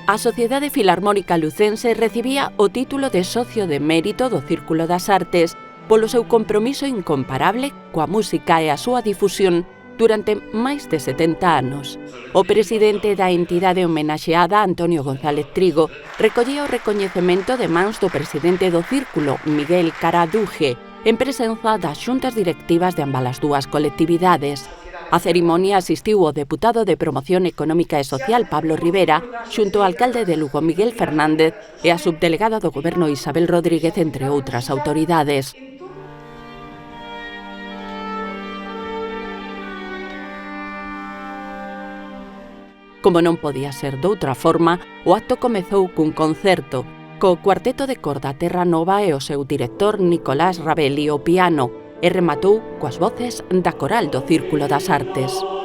A Sociedade Filarmónica Lucense recibía o título de socio de mérito do Círculo das Artes polo seu compromiso incomparable coa música e a súa difusión durante máis de 70 anos. O presidente da entidade homenaxeada, Antonio González Trigo, recollía o recoñecemento de mans do presidente do Círculo, Miguel Caraduje, en presenza das xuntas directivas de ambas as dúas colectividades. A cerimonia asistiu o deputado de Promoción Económica e Social, Pablo Rivera, xunto ao alcalde de Lugo, Miguel Fernández, e a subdelegada do Goberno, Isabel Rodríguez, entre outras autoridades. Como non podía ser doutra forma, o acto comezou cun concerto, co cuarteto de corda Terra Nova e o seu director Nicolás Rabelli ao piano, e rematou coas voces da coral do Círculo das Artes.